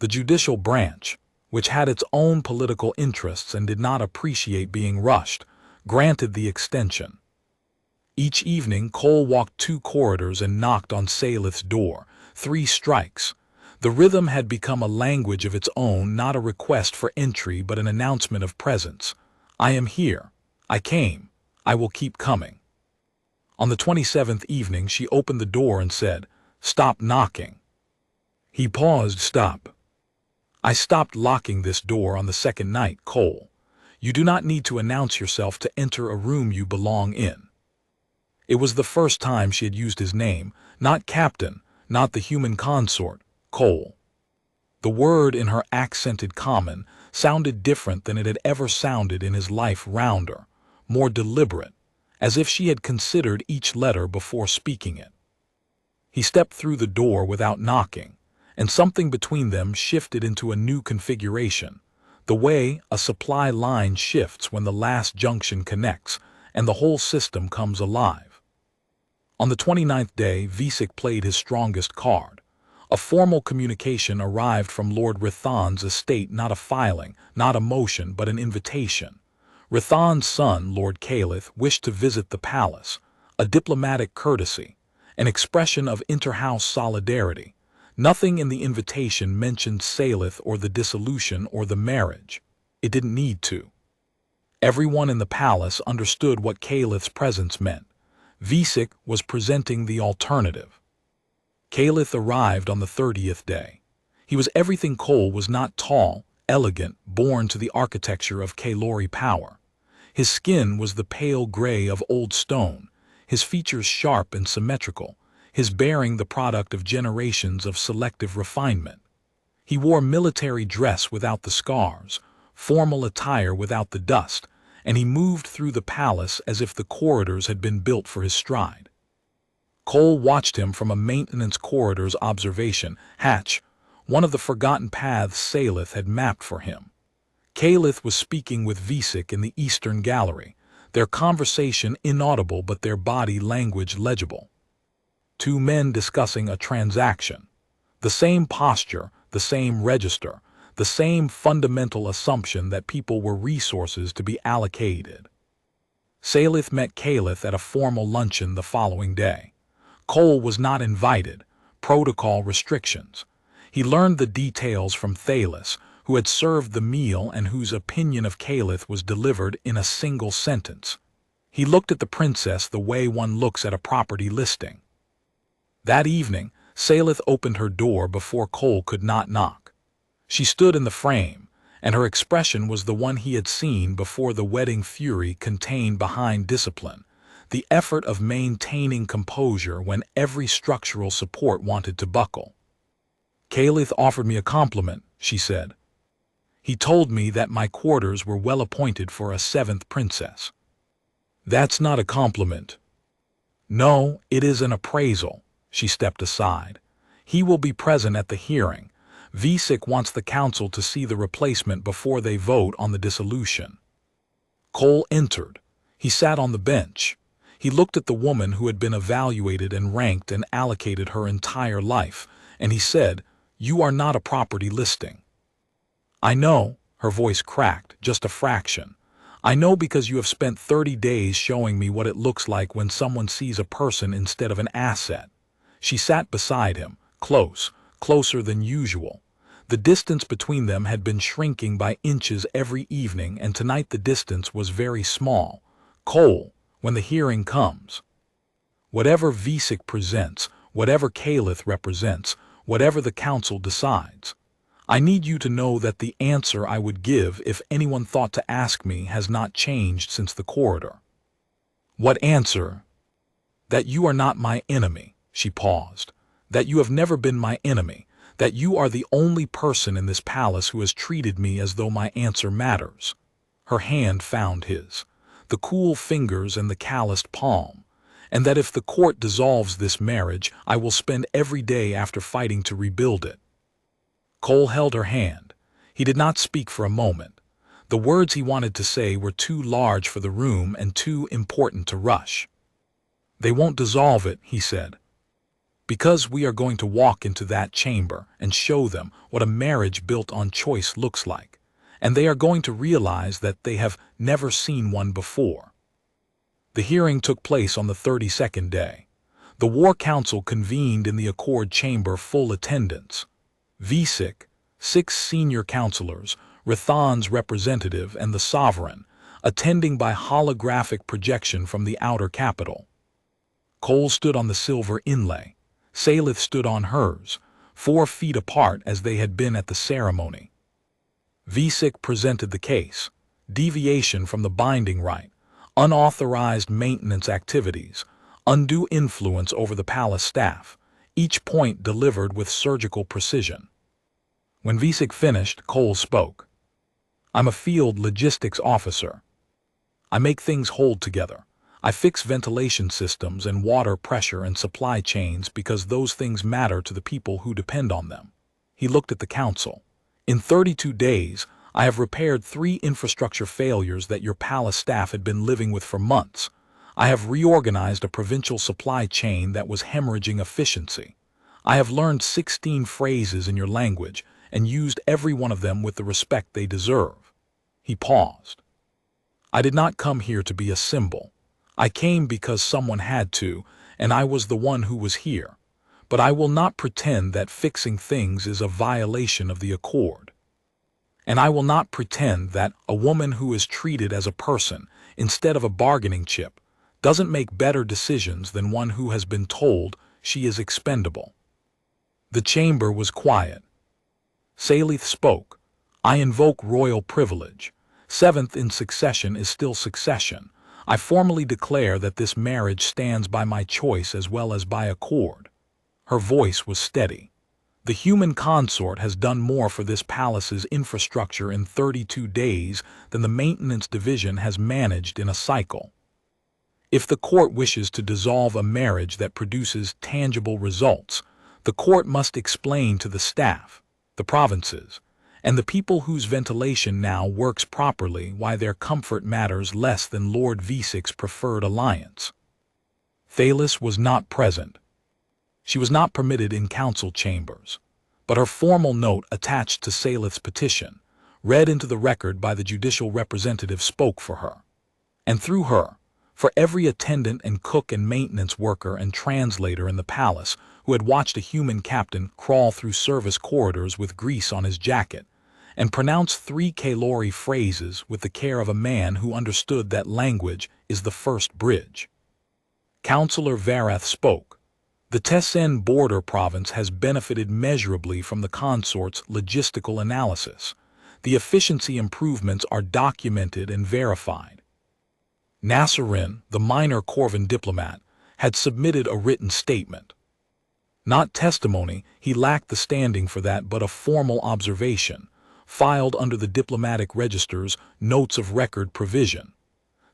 The judicial branch, which had its own political interests and did not appreciate being rushed, granted the extension. Each evening, Cole walked 2 corridors and knocked on Salith's door. 3 strikes. The rhythm had become a language of its own, not a request for entry but an announcement of presence. "I am here. I came. I will keep coming." On the 27th evening, she opened the door and said, "Stop knocking." He paused. "Stop." "I stopped locking this door on the 2nd night, Cole. You do not need to announce yourself to enter a room you belong in." It was the first time she had used his name, not Captain, not the human consort, Cole. The word in her accented common sounded different than it had ever sounded in his life, rounder, more deliberate, as if she had considered each letter before speaking it. He stepped through the door without knocking, and something between them shifted into a new configuration. The way a supply line shifts when the last junction connects, and the whole system comes alive. On the 29th day, Visik played his strongest card. A formal communication arrived from Lord Rithan's estate, not a filing, not a motion, but an invitation. Rithan's son, Lord Caliph, wished to visit the palace, a diplomatic courtesy, an expression of inter-house solidarity. Nothing in the invitation mentioned Salith or the dissolution or the marriage. It didn't need to. Everyone in the palace understood what Caliph's presence meant. Visik was presenting the alternative. Caliph arrived on the 30th day. He was everything Cole was not: tall, elegant, born to the architecture of Kalori power. His skin was the pale gray of old stone, his features sharp and symmetrical, his bearing the product of generations of selective refinement. He wore military dress without the scars, formal attire without the dust, and he moved through the palace as if the corridors had been built for his stride. Cole watched him from a maintenance corridor's observation hatch, one of the forgotten paths Salith had mapped for him. Caliph was speaking with Visik in the eastern gallery, their conversation inaudible but their body language legible. Two men discussing a transaction. The same posture, the same register, the same fundamental assumption that people were resources to be allocated. Salith met Caliph at a formal luncheon the following day. Cole was not invited, protocol restrictions. He learned the details from Thalis, who had served the meal and whose opinion of Caliph was delivered in a single sentence. He looked at the princess the way one looks at a property listing. That evening, Salith opened her door before Cole could not knock. She stood in the frame, and her expression was the one he had seen before: the wedding fury contained behind discipline, the effort of maintaining composure when every structural support wanted to buckle. "Caliph offered me a compliment," she said. "He told me that my quarters were well appointed for a seventh princess." "That's not a compliment." "No, it is an appraisal." She stepped aside. "He will be present at the hearing. Visik wants the council to see the replacement before they vote on the dissolution." Cole entered. He sat on the bench. He looked at the woman who had been evaluated and ranked and allocated her entire life, and he said, "You are not a property listing." "I know," her voice cracked, "just a fraction. I know because you have spent 30 days showing me what it looks like when someone sees a person instead of an asset." She sat beside him, closer than usual. The distance between them had been shrinking by inches every evening, and tonight the distance was very small. "Cole, when the hearing comes, whatever Visik presents, whatever Caliph represents, whatever the council decides, I need you to know that the answer I would give if anyone thought to ask me has not changed since the corridor." "What answer?" "That you are not my enemy." She paused. "That you have never been my enemy. That you are the only person in this palace who has treated me as though my answer matters." Her hand found his, the cool fingers and the calloused palm. "And that if the court dissolves this marriage, I will spend every day after fighting to rebuild it." Cole held her hand. He did not speak for a moment. The words he wanted to say were too large for the room and too important to rush. "They won't dissolve it," he said, "because we are going to walk into that chamber and show them what a marriage built on choice looks like, and they are going to realize that they have never seen one before." The hearing took place on the 32nd day. The War Council convened in the Accord Chamber, full attendance. Visik, 6 senior counselors, Rithan's representative, and the sovereign, attending by holographic projection from the outer capital. Cole stood on the silver inlay. Salith stood on hers, 4 feet apart as they had been at the ceremony. Visik presented the case: deviation from the binding right, unauthorized maintenance activities, undue influence over the palace staff, each point delivered with surgical precision. When Visik finished, Cole spoke. "I'm a field logistics officer. I make things hold together. I fix ventilation systems and water pressure and supply chains because those things matter to the people who depend on them. He looked at the council. In 32 days, I have repaired 3 infrastructure failures that your palace staff had been living with for months. I have reorganized a provincial supply chain that was hemorrhaging efficiency. I have learned 16 phrases in your language and used every one of them with the respect they deserve. He paused. I did not come here to be a symbol. I came because someone had to, and I was the one who was here. But I will not pretend that fixing things is a violation of the accord. And I will not pretend that a woman who is treated as a person instead of a bargaining chip doesn't make better decisions than one who has been told she is expendable. The chamber was quiet. Salith spoke. I invoke royal privilege. 7th in succession is still succession. I formally declare that this marriage stands by my choice as well as by accord. Her voice was steady. The human consort has done more for this palace's infrastructure in 32 days than the maintenance division has managed in a cycle. If the court wishes to dissolve a marriage that produces tangible results, the court must explain to the staff, the provinces, and the people whose ventilation now works properly why their comfort matters less than Lord Visik's preferred alliance. Thalis was not present. She was not permitted in council chambers, but her formal note attached to Salith's petition, read into the record by the judicial representative, spoke for her. And through her, for every attendant and cook and maintenance worker and translator in the palace who had watched a human captain crawl through service corridors with grease on his jacket, and pronounce 3 Kalori phrases with the care of a man who understood that language is the first bridge. Councillor Varath spoke. The Tessen border province has benefited measurably from the consort's logistical analysis. The efficiency improvements are documented and verified. Nasserin, the minor Corvan diplomat, had submitted a written statement. Not testimony, he lacked the standing for that, but a formal observation, filed under the diplomatic register's notes of record provision.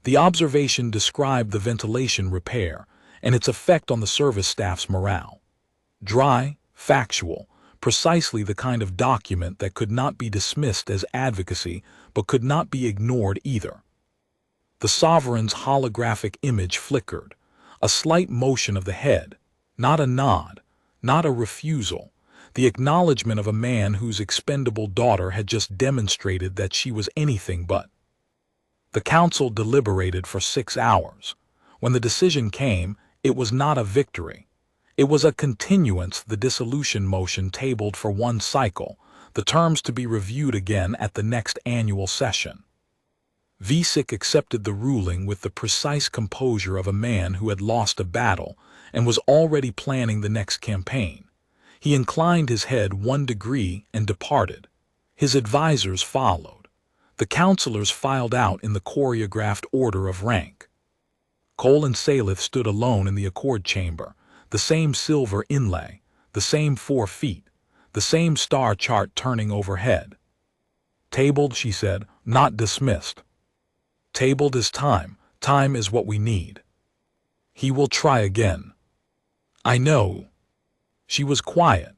The observation described the ventilation repair and its effect on the service staff's morale. Dry, factual, precisely the kind of document that could not be dismissed as advocacy but could not be ignored either. The sovereign's holographic image flickered, a slight motion of the head, not a nod, not a refusal, the acknowledgement of a man whose expendable daughter had just demonstrated that she was anything but. The council deliberated for 6 hours. When the decision came, it was not a victory. It was a continuance, the dissolution motion tabled for 1 cycle, the terms to be reviewed again at the next annual session. Visik accepted the ruling with the precise composure of a man who had lost a battle and was already planning the next campaign. He inclined his head 1 degree and departed. His advisers followed. The councillors filed out in the choreographed order of rank. Cole and Salith stood alone in the accord chamber, the same silver inlay, the same 4 feet, the same star chart turning overhead. Tabled, she said, not dismissed. Tabled is time. Time is what we need. He will try again. I know. She was quiet.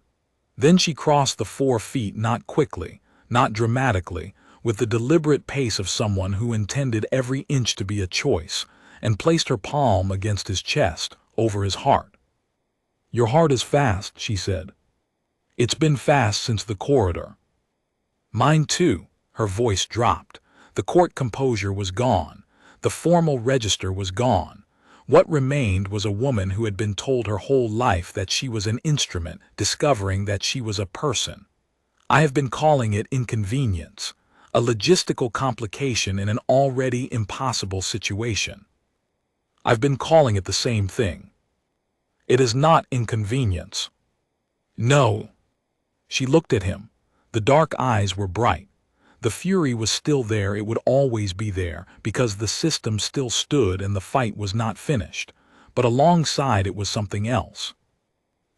Then she crossed the 4 feet, not quickly, not dramatically, with the deliberate pace of someone who intended every inch to be a choice, and placed her palm against his chest, over his heart. Your heart is fast, she said. It's been fast since the corridor. Mine too. Her voice dropped. The court composure was gone. The formal register was gone. What remained was a woman who had been told her whole life that she was an instrument, discovering that she was a person. I have been calling it inconvenience, a logistical complication in an already impossible situation. I've been calling it the same thing. It is not inconvenience. No. She looked at him. The dark eyes were bright. The fury was still there, it would always be there, because the system still stood and the fight was not finished. But alongside it was something else.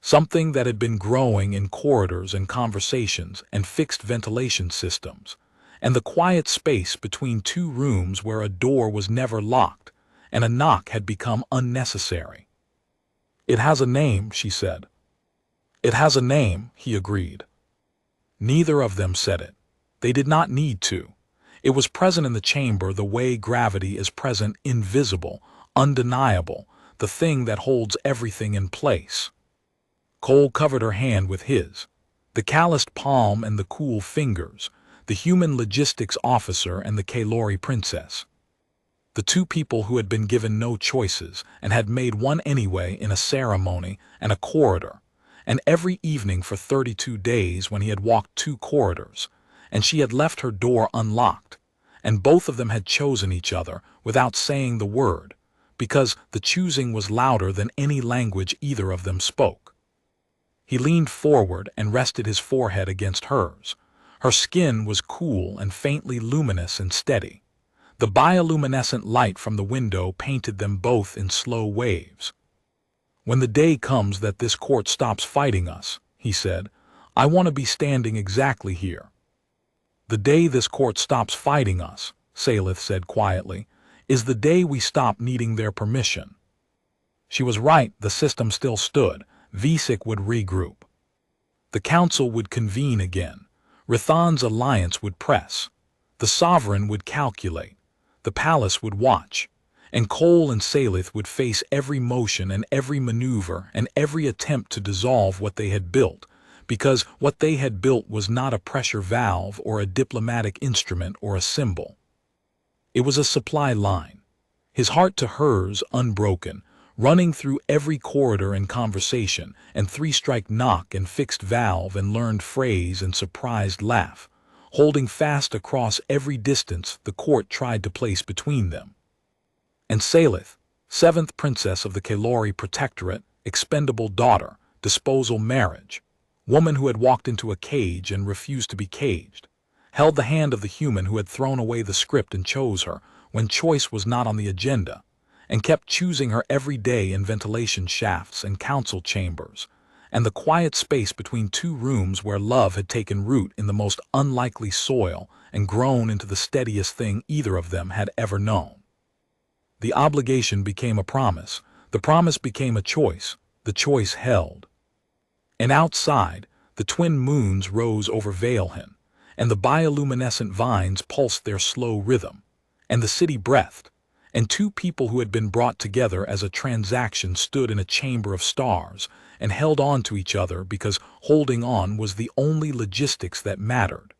Something that had been growing in corridors and conversations and fixed ventilation systems, and the quiet space between 2 rooms where a door was never locked, and a knock had become unnecessary. It has a name, she said. It has a name, he agreed. Neither of them said it. They did not need to. It was present in the chamber the way gravity is present, invisible, undeniable, the thing that holds everything in place. Cole covered her hand with his. The calloused palm and the cool fingers, the human logistics officer and the Kalori princess. The two people who had been given no choices and had made one anyway in a ceremony and a corridor, and every evening for 32 days when he had walked 2 corridors, and she had left her door unlocked, and both of them had chosen each other without saying the word, because the choosing was louder than any language either of them spoke. He leaned forward and rested his forehead against hers. Her skin was cool and faintly luminous and steady. The bioluminescent light from the window painted them both in slow waves. "When the day comes that this court stops fighting us," he said, "I want to be standing exactly here." "The day this court stops fighting us," Salith said quietly, "is the day we stop needing their permission." She was right. The system still stood. Visik would regroup. The council would convene again. Rathan's alliance would press. The sovereign would calculate. The palace would watch. And Cole and Salith would face every motion and every maneuver and every attempt to dissolve what they had built, because what they had built was not a pressure valve or a diplomatic instrument or a symbol. It was a supply line. His heart to hers, unbroken, running through every corridor and conversation, and 3-strike knock and fixed valve and learned phrase and surprised laugh, holding fast across every distance the court tried to place between them. And Salith, 7th princess of the Kalori protectorate, expendable daughter, disposal marriage, woman who had walked into a cage and refused to be caged, held the hand of the human who had thrown away the script and chose her when choice was not on the agenda, and kept choosing her every day in ventilation shafts and council chambers, and the quiet space between 2 rooms where love had taken root in the most unlikely soil and grown into the steadiest thing either of them had ever known. The obligation became a promise. The promise became a choice. The choice held. And outside, the twin moons rose over Valehin, and the bioluminescent vines pulsed their slow rhythm, and the city breathed, and 2 people who had been brought together as a transaction stood in a chamber of stars and held on to each other because holding on was the only logistics that mattered.